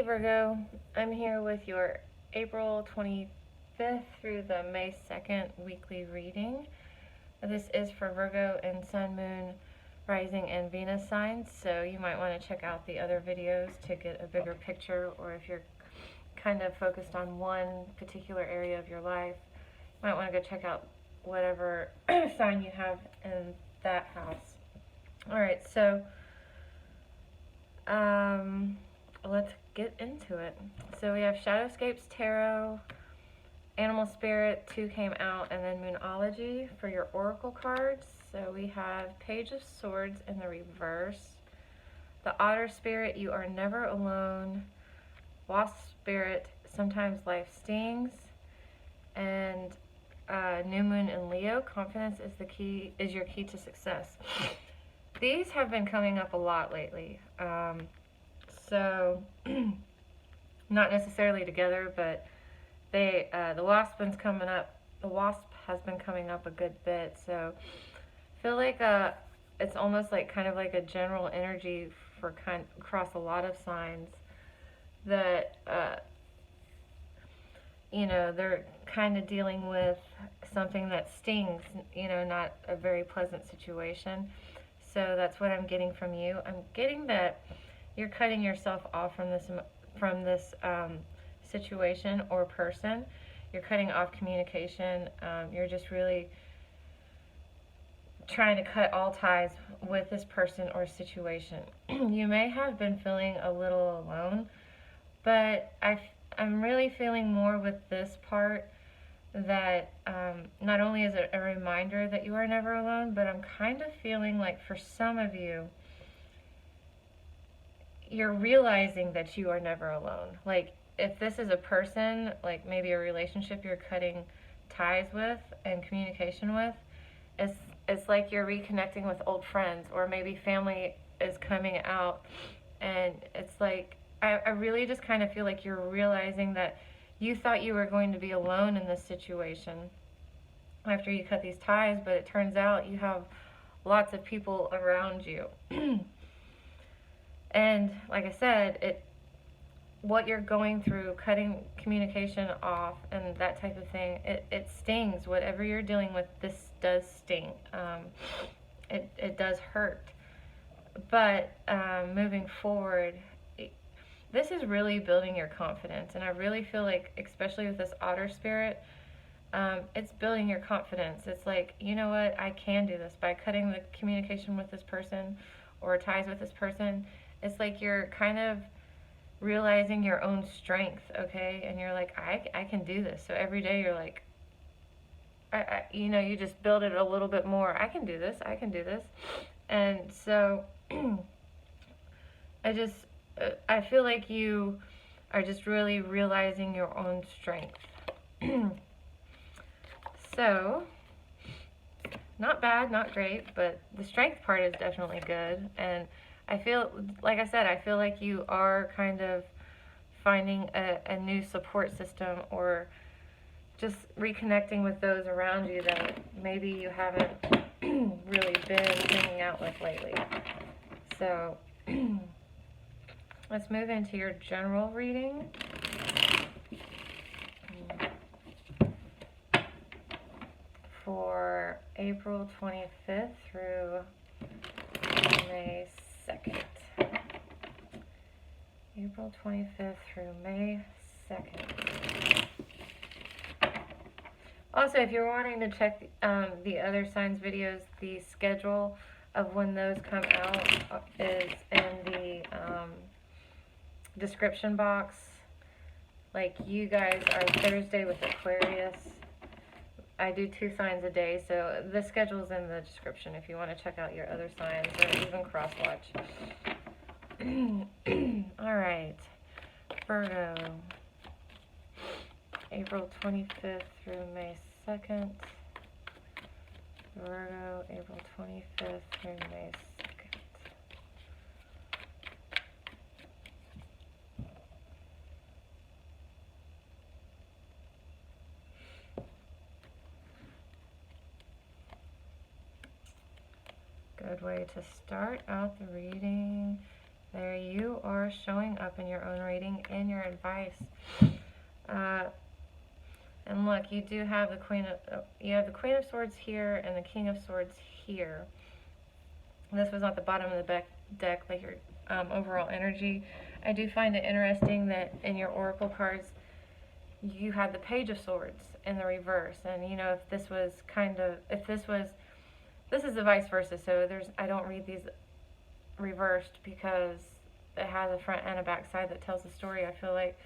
Virgo, I'm here with your April 25th through the May 2nd weekly reading. This is for Virgo and Sun, Moon, Rising, and Venus signs, so you might want to check out the other videos to get a bigger picture, or if you're kind of focused on one particular area of your life, you might want to go check out whatever sign you have in that house. Alright, so let's get into it. So we have Shadowscapes Tarot, Animal Spirit 2 came out, and then Moonology for your Oracle cards. So we have Page of Swords in the reverse. The Otter Spirit, you are never alone. Wasp Spirit, sometimes life stings. And New Moon in Leo, confidence is your key to success. These have been coming up a lot lately. So not necessarily together, but the Wasp has been coming up a good bit. So I feel like it's almost like kind of like a general energy for across a lot of signs that they're kind of dealing with something that stings, not a very pleasant situation. So that's what I'm getting from you. I'm getting that you're cutting yourself off from this situation or person. You're cutting off communication. You're just really trying to cut all ties with this person or situation. You may have been feeling a little alone, but I'm really feeling more with this part that not only is it a reminder that you are never alone, but I'm kind of feeling like for some of you, you're realizing that you are never alone. Like if this is a person, like maybe a relationship you're cutting ties with and communication with, it's like you're reconnecting with old friends, or maybe family is coming out, and it's like I really just kind of feel like you're realizing that you thought you were going to be alone in this situation after you cut these ties, but it turns out you have lots of people around you. And like I said, what you're going through, cutting communication off and that type of thing, it stings. Whatever you're dealing with, this does sting. It does hurt. But moving forward, this is really building your confidence. And I really feel like, especially with this Otter Spirit, it's building your confidence. It's like, you know what, I can do this. By cutting the communication with this person or ties with this person, it's like you're kind of realizing your own strength, okay? And you're like, I can do this. So every day you're like, you just build it a little bit more. I can do this. I can do this. And so I feel like you are just really realizing your own strength. So, not bad, not great, but the strength part is definitely good. And I feel, like I said, I feel like you are kind of finding a new support system, or just reconnecting with those around you that maybe you haven't really been hanging out with lately. So let's move into your general reading. For April 25th through May 2nd. April 25th through May 2nd. Also, if you're wanting to check the other signs videos, the schedule of when those come out is in the description box. Like, you guys are Thursday with Aquarius. I do 2 signs a day, so the schedule's in the description if you want to check out your other signs, or even cross-watch. Alright, Virgo, April 25th through May 2nd. Virgo, April 25th through May 2nd. Good way to start out the reading There you are showing up in your own reading and your advice. And look, you do have the Queen of Swords here and the King of Swords here. This was at the bottom of the deck, like your overall energy. I do find it interesting that in your oracle cards, you had the Page of Swords in the reverse. And you know, if this was this is the vice versa. So I don't read these reversed because it has a front and a back side that tells the story, I feel like.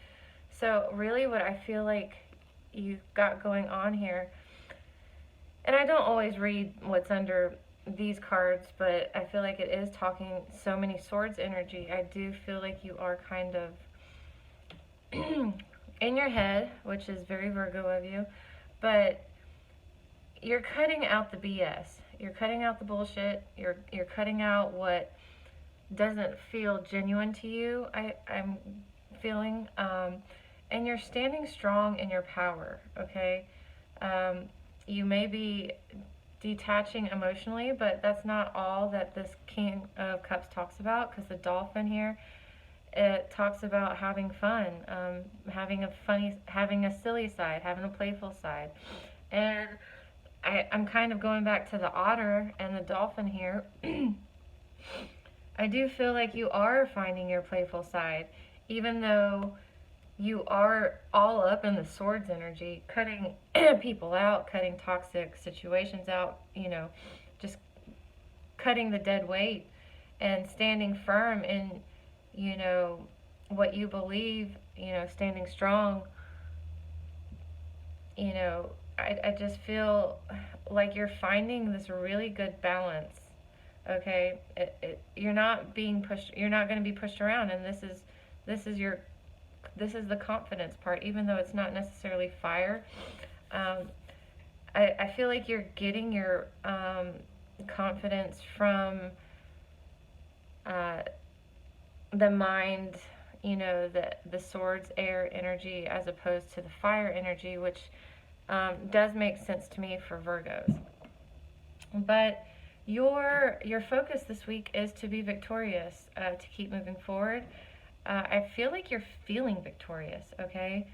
So really what I feel like you've got going on here, and I don't always read what's under these cards, but I feel like it is talking so many swords energy. I do feel like you are kind of in your head, which is very Virgo of you, but you're cutting out the BS. You're cutting out the bullshit. You're cutting out what doesn't feel genuine to you, I'm feeling, and you're standing strong in your power, okay? You may be detaching emotionally, but that's not all that this King of Cups talks about, because the dolphin here, it talks about having fun, having a silly side, having a playful side. And I'm kind of going back to the otter and the dolphin here. I do feel like you are finding your playful side, even though you are all up in the swords energy, cutting people out, cutting toxic situations out, you know, just cutting the dead weight and standing firm in, you know, what you believe, you know, standing strong. You know, I just feel like you're finding this really good balance. Okay, you're not being pushed. You're not going to be pushed around, and this is the confidence part. Even though it's not necessarily fire, I feel like you're getting your confidence from the mind. You know, the swords, air energy, as opposed to the fire energy, which does make sense to me for Virgos, but. Your focus this week is to be victorious, to keep moving forward. I feel like you're feeling victorious, okay?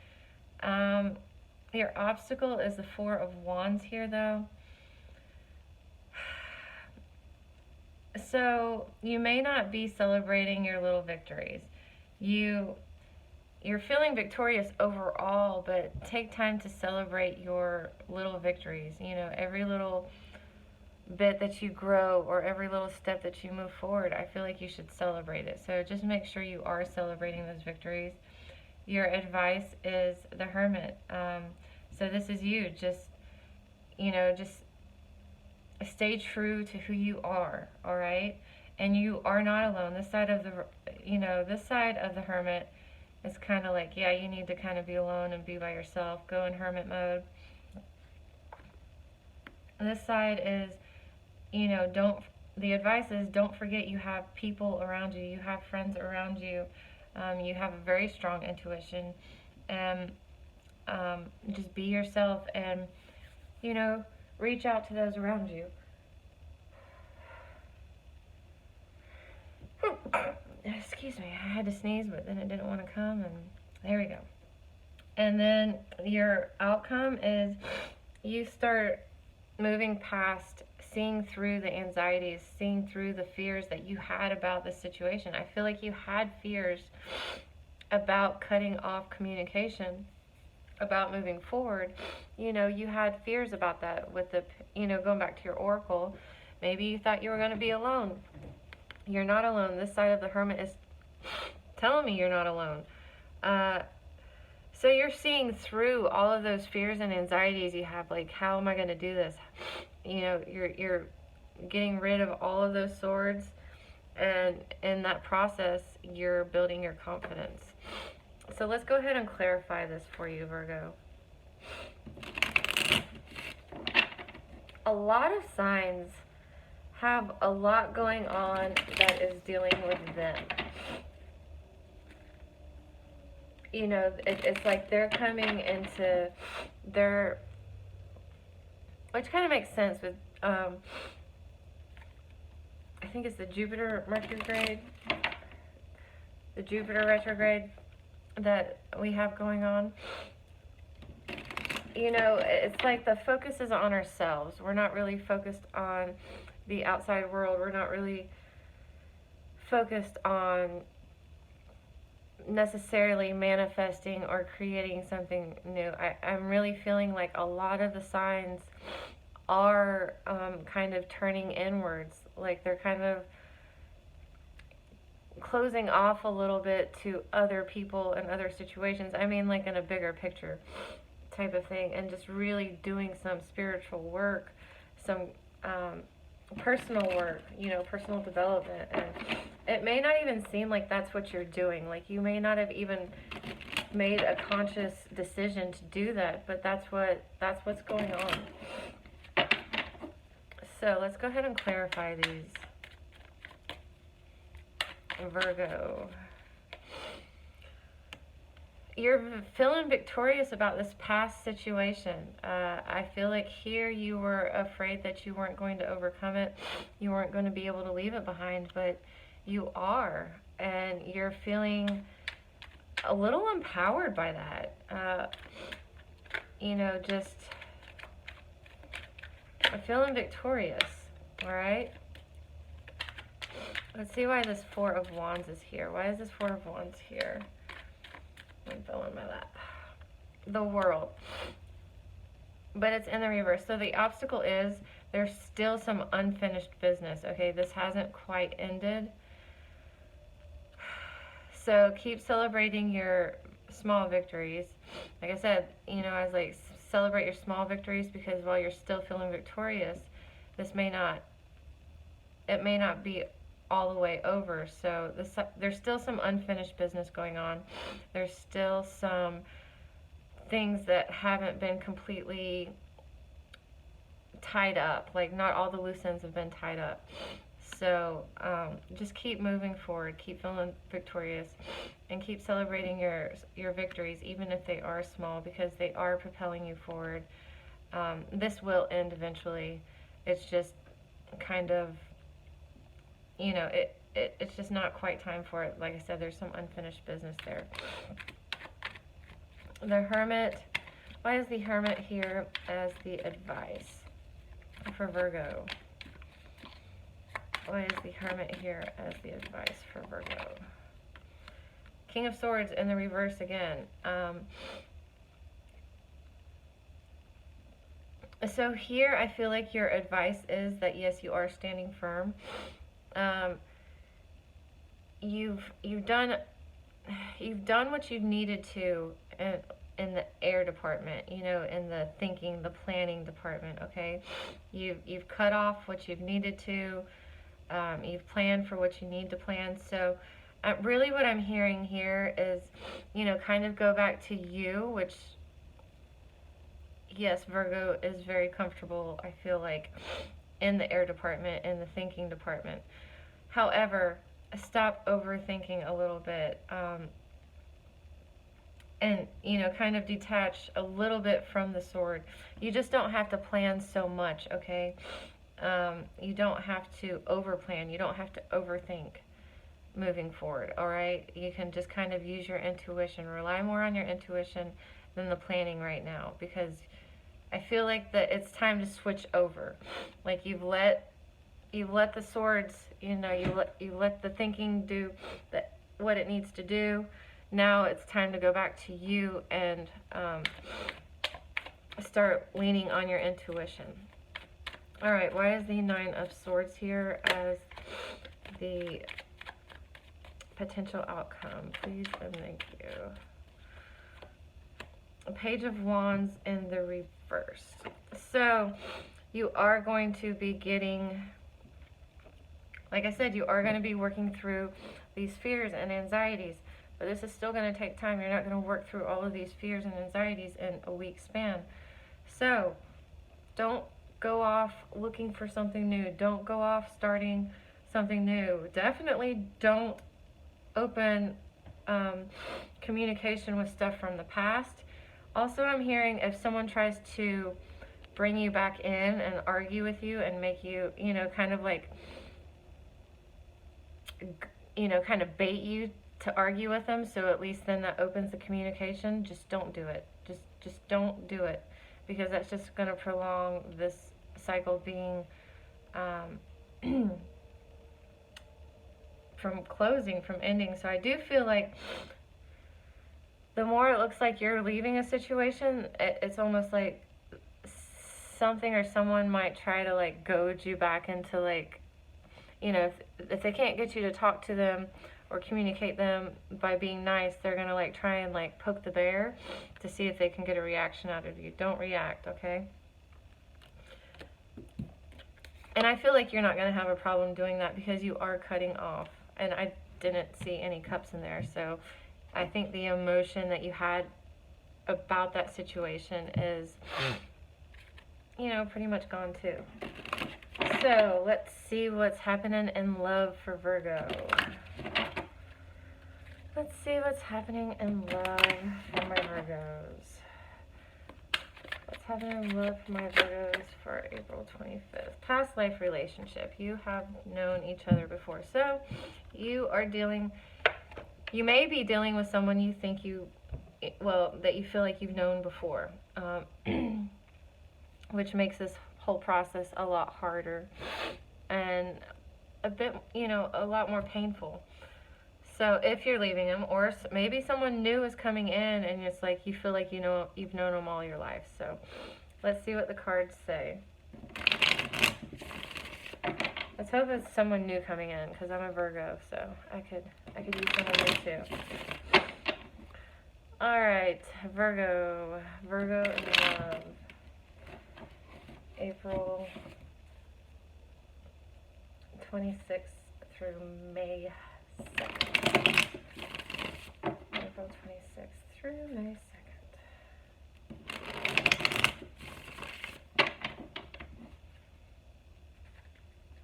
Your obstacle is the Four of Wands here, though. So you may not be celebrating your little victories. You're feeling victorious overall, but take time to celebrate your little victories. You know, every little bit that you grow or every little step that you move forward, I feel like you should celebrate it. So just make sure you are celebrating those victories. Your advice is the Hermit. So this is you. Just, you know, just stay true to who you are, all right? And you are not alone. This side of the Hermit is kind of like, yeah, you need to kind of be alone and be by yourself. Go in Hermit mode. This side is, you know, the advice is don't forget you have people around you. You have friends around you. You have a very strong intuition. And just be yourself and, you know, reach out to those around you. Excuse me, I had to sneeze, but then it didn't want to come, and there we go. And then your outcome is you start moving past, seeing through the anxieties, seeing through the fears that you had about this situation. I feel like you had fears about cutting off communication, about moving forward. You know, you had fears about that with the, you know, going back to your oracle. Maybe you thought you were going to be alone. You're not alone. This side of the Hermit is telling me you're not alone. So you're seeing through all of those fears and anxieties you have, like, how am I going to do this? You know, you're getting rid of all of those swords, and in that process, you're building your confidence. So let's go ahead and clarify this for you, Virgo. A lot of signs have a lot going on that is dealing with them. You know, it's like they're coming into their, which kind of makes sense with, I think it's the Jupiter retrograde. the Jupiter retrograde that we have going on. You know, it's like the focus is on ourselves. We're not really focused on the outside world. We're not really focused on necessarily manifesting or creating something new. I'm really feeling like a lot of the signs are kind of turning inwards. Like they're kind of closing off a little bit to other people and other situations. I mean, like in a bigger picture type of thing, and just really doing some spiritual work, some personal work, you know, personal development. And it may not even seem like that's what you're doing. Like you may not have even made a conscious decision to do that, but that's what's going on. So let's go ahead and clarify these. Virgo. You're feeling victorious about this past situation. I feel like here you were afraid that you weren't going to overcome it. You weren't going to be able to leave it behind, but you are. And you're feeling a little empowered by that. You know, just feeling victorious. All right? Let's see why this Four of Wands is here. Why is this Four of Wands here? I'm filling my lap. The World. But it's in the reverse. So the obstacle is there's still some unfinished business. Okay, this hasn't quite ended. So keep celebrating your small victories. Like I said, you know, I was like, celebrate your small victories, because while you're still feeling victorious, it may not be all the way over. So there's still some unfinished business going on. There's still some things that haven't been completely tied up. Like not all the loose ends have been tied up. So just keep moving forward, keep feeling victorious, and keep celebrating your victories, even if they are small, because they are propelling you forward. This will end eventually. It's just kind of, you know, it's just not quite time for it. Like I said, there's some unfinished business there. The Hermit. Why is the Hermit here as the advice for Virgo? Why is the Hermit here as the advice for Virgo? King of Swords in the reverse again. So here I feel like your advice is that yes, you are standing firm. You've done what you needed to in the air department, you know, in the thinking, the planning department. Okay, you've cut off what you've needed to. You've planned for what you need to plan. So really what I'm hearing here is, you know, kind of go back to you, which, yes, Virgo is very comfortable, I feel like, in the air department, in the thinking department. However, stop overthinking a little bit, and, you know, kind of detach a little bit from the sword. You just don't have to plan so much, okay? You don't have to overplan. You don't have to overthink moving forward, all right? You can just kind of use your intuition. Rely more on your intuition than the planning right now, because I feel like that it's time to switch over. Like you've let the swords, you know, you let the thinking do what it needs to do. Now it's time to go back to you and start leaning on your intuition. All right, why is the Nine of Swords here as the potential outcome? Please and thank you. A Page of Wands in the reverse. So you are going to be getting, like I said, you are going to be working through these fears and anxieties, but this is still going to take time. You're not going to work through all of these fears and anxieties in a week span. So don't go off looking for something new. Don't go off starting something new. Definitely don't open communication with stuff from the past. Also, I'm hearing if someone tries to bring you back in and argue with you and make you, you know, kind of like, you know, kind of bait you to argue with them, so at least then that opens the communication. Just don't do it. Just don't do it, because that's just going to prolong this cycle being from closing, from ending. So I do feel like the more it looks like you're leaving a situation, it's almost like something or someone might try to like goad you back into, like, you know, if they can't get you to talk to them or communicate them by being nice, they're gonna like try and like poke the bear to see if they can get a reaction out of you. Don't react, okay? And I feel like you're not gonna have a problem doing that because you are cutting off, and I didn't see any cups in there. So I think the emotion that you had about that situation is, you know, pretty much gone too. So let's see what's happening in love for Virgo. Let's see what's happening in love for my Virgos. What's happening in love for my Virgos for April 25th? Past life relationship. You have known each other before. So you are dealing, you may be dealing with someone you think you, well, that you feel like you've known before, which makes this whole process a lot harder and a bit, you know, a lot more painful. So if you're leaving them, or maybe someone new is coming in and it's like you feel like you know, you've known them all your life. So let's see what the cards say. Let's hope it's someone new coming in, because I'm a Virgo, so I could use someone new too. All right, Virgo in love. April 26th through May 2nd. April 26th through May 2nd.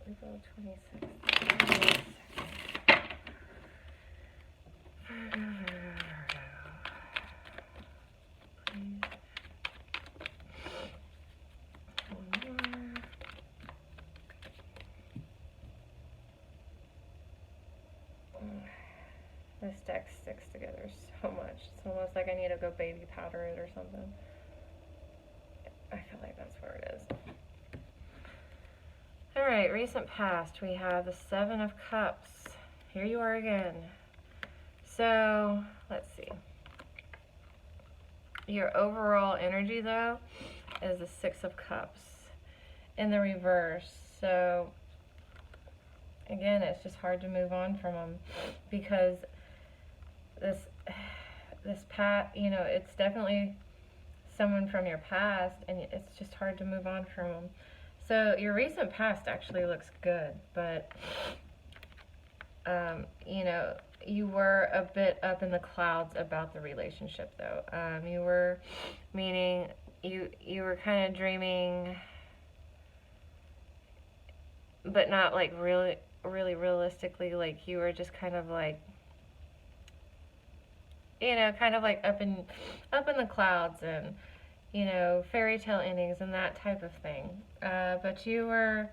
April 26th through May 2nd. This deck sticks together so much. It's almost like I need to go baby powder it or something. I feel like that's where it is. Alright, recent past. We have the Seven of Cups. Here you are again. So, let's see. Your overall energy, though, is the Six of Cups in the reverse. So, again, it's just hard to move on from them, because this past, you know, it's definitely someone from your past, and it's just hard to move on from them. So your recent past actually looks good, but you know, you were a bit up in the clouds about the relationship, though. You were, meaning you were kind of dreaming, but not like really realistically. Like you were just kind of like, you know, kind of like up in the clouds, and, you know, fairy tale endings and that type of thing. But you were,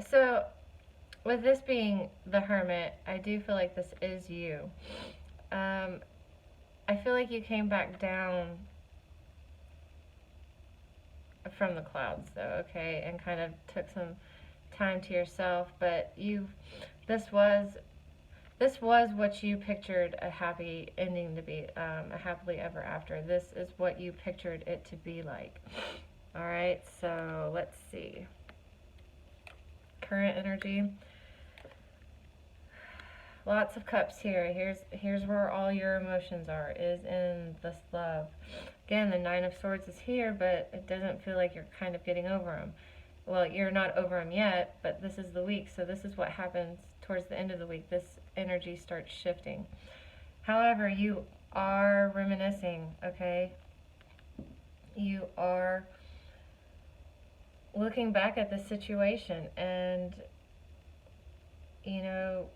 so with this being the Hermit, I do feel like this is you. I feel like you came back down from the clouds, though, okay, and kind of took some time to yourself. But this was what you pictured a happy ending to be, a happily ever after. This is what you pictured it to be like. All right, so let's see. Current energy. Lots of cups here. Here's where all your emotions are, is in this love. Again, the Nine of Swords is here, but it doesn't feel like you're kind of getting over them. Well, you're not over them yet, but this is the week, so this is what happens towards the end of the week. This energy starts shifting. However, you are reminiscing, okay? You are looking back at the situation, and, you know,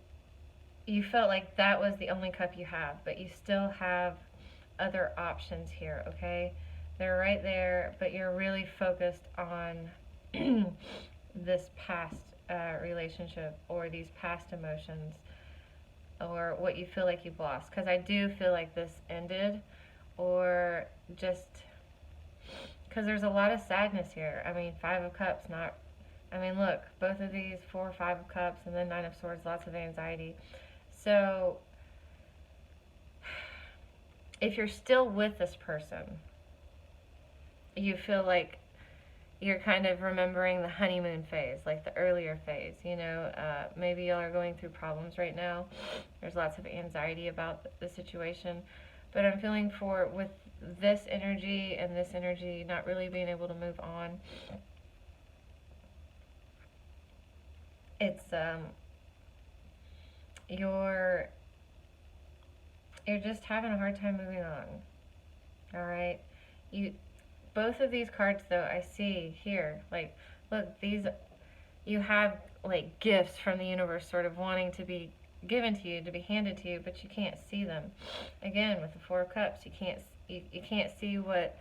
you felt like that was the only cup you have, but you still have other options here, okay? They're right there, but you're really focused on this past relationship, or these past emotions, or what you feel like you've lost. Because I do feel like this ended, or just because there's a lot of sadness here. I mean, Five of Cups, not, I mean, look, both of these, 4, 5 of Cups, and then 9 of Swords, lots of anxiety. So, if you're still with this person, you feel like you're kind of remembering the honeymoon phase, like the earlier phase, you know. Maybe y'all are going through problems right now. There's lots of anxiety about the situation. But I'm feeling for, with this energy and this energy not really being able to move on, it's, you're just having a hard time moving on. Alright? Both of these cards, though, I see here, like, look, these, you have, like, gifts from the universe sort of wanting to be given to you, to be handed to you, but you can't see them. Again, with the Four of Cups, you can't see what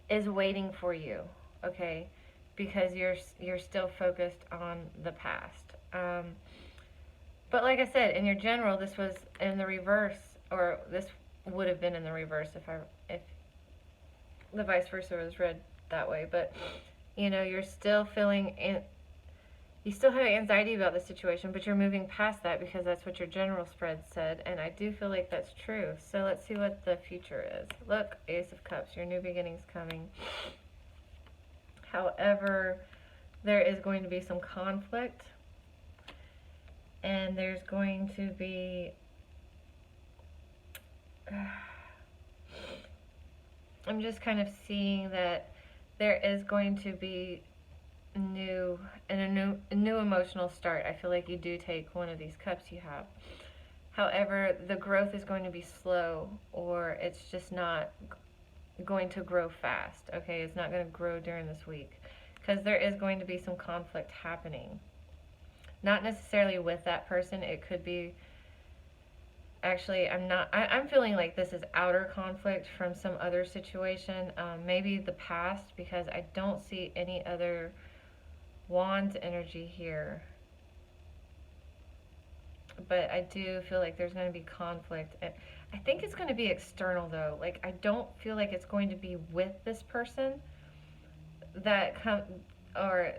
is waiting for you, okay? Because you're still focused on the past. But like I said, in your general, this was in the reverse, or this would have been in the reverse if the vice versa was read that way. But you know, you're still feeling, you still have anxiety about the situation, but you're moving past that because that's what your general spread said, and I do feel like that's true. So let's see what the future is. Look, Ace of Cups, your new beginning's coming. However, there is going to be some conflict, and there's going to be I'm just kind of seeing that there is going to be a new emotional start. I feel like you do take one of these cups you have. However, the growth is going to be slow, or it's just not going to grow fast. Okay, it's not going to grow during this week because there is going to be some conflict happening. Not necessarily with that person. It could be, actually, I'm feeling like this is outer conflict from some other situation. Maybe the past, because I don't see any other Wands energy here. But I do feel like there's going to be conflict. I think it's going to be external, though. Like, I don't feel like it's going to be with this person or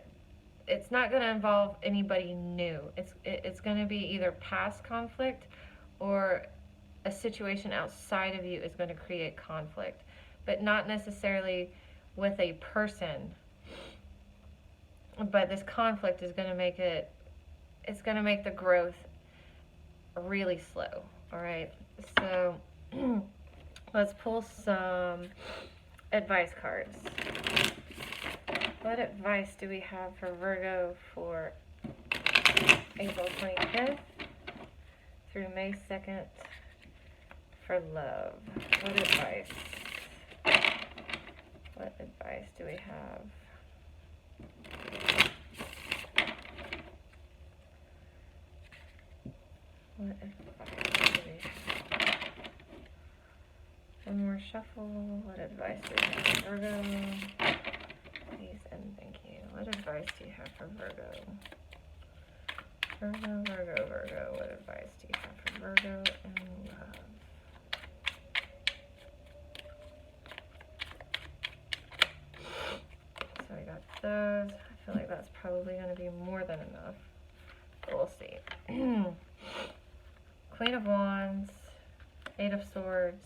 it's not going to involve anybody new. It's going to be either past conflict, or a situation outside of you is going to create conflict, but not necessarily with a person. But this conflict is going to make it's going to make the growth really slow. All right, so let's pull some advice cards. What advice do we have for Virgo for April 25th through May 2nd for love? What advice? What advice do we have? What advice do we have? One more shuffle. What advice do we have for Virgo? Please and thank you. What advice do you have for Virgo? Virgo. What advice do you have for Virgo and love? So we got those. I feel like that's probably going to be more than enough. But we'll see. Queen of Wands, Eight of Swords,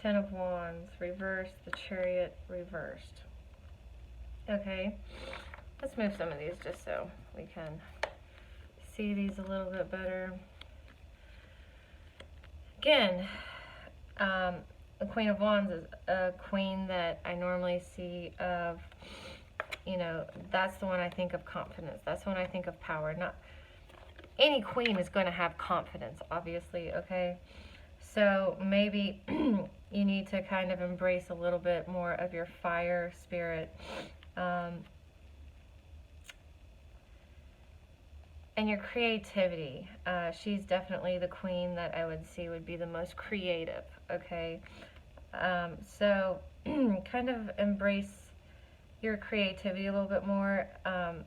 Ten of Wands, reversed, the Chariot, reversed. Okay, let's move some of these just so we can see these a little bit better. Again, the Queen of Wands is a queen that I normally see of, you know, that's the one I think of confidence. That's the one I think of power. Not any queen is going to have confidence, obviously, okay? So maybe you need to kind of embrace a little bit more of your fire spirit. And your creativity. She's definitely the queen that I would see would be the most creative, okay? So kind of embrace your creativity a little bit more. And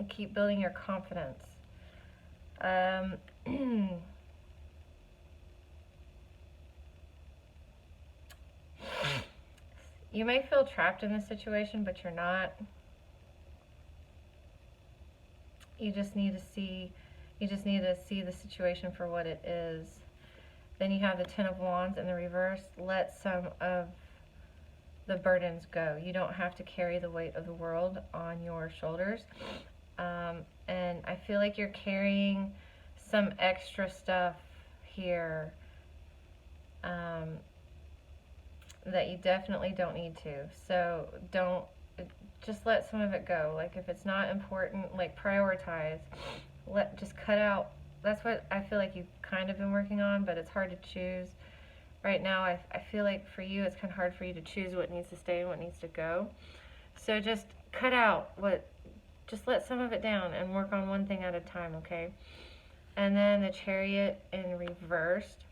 keep building your confidence. You may feel trapped in this situation, but you're not. You just need to see the situation for what it is. Then you have the Ten of Wands in the reverse. Let some of the burdens go. You don't have to carry the weight of the world on your shoulders. And I feel like you're carrying some extra stuff here that you definitely don't need to. So just let some of it go. Like if it's not important, like prioritize. Just cut out. That's what I feel like you've kind of been working on, but it's hard to choose. Right now, I feel like for you, it's kind of hard for you to choose what needs to stay and what needs to go. So just cut out just let some of it down and work on one thing at a time, okay? And then the Chariot in reversed.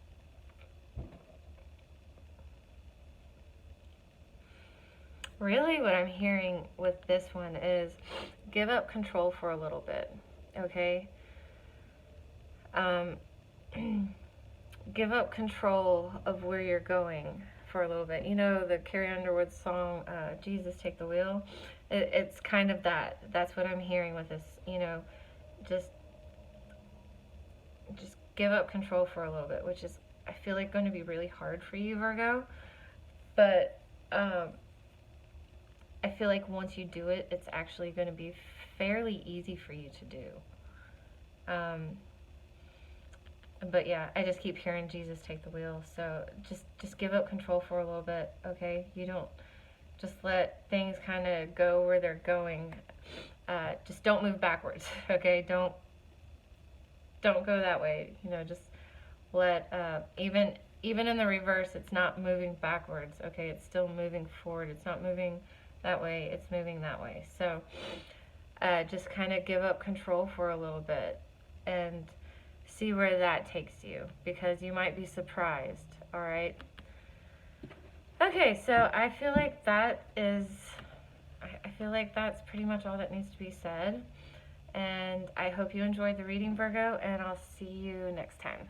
Really what I'm hearing with this one is give up control for a little bit, okay? Give up control of where you're going for a little bit. You know the Carrie Underwood song, Jesus Take the Wheel? It's kind of that. That's what I'm hearing with this, you know, just give up control for a little bit, which is, I feel like, going to be really hard for you, Virgo. But I feel like once you do it, it's actually going to be fairly easy for you to do. But yeah, I just keep hearing Jesus take the wheel. So just give up control for a little bit, okay? You don't, just let things kind of go where they're going. Just don't move backwards, okay? Don't go that way. You know, just let, even in the reverse, it's not moving backwards, okay? It's still moving forward. It's not moving that way, it's moving that way. So just kind of give up control for a little bit and see where that takes you, because you might be surprised. All right. Okay, so I feel like that's pretty much all that needs to be said. And I hope you enjoyed the reading, Virgo, and I'll see you next time.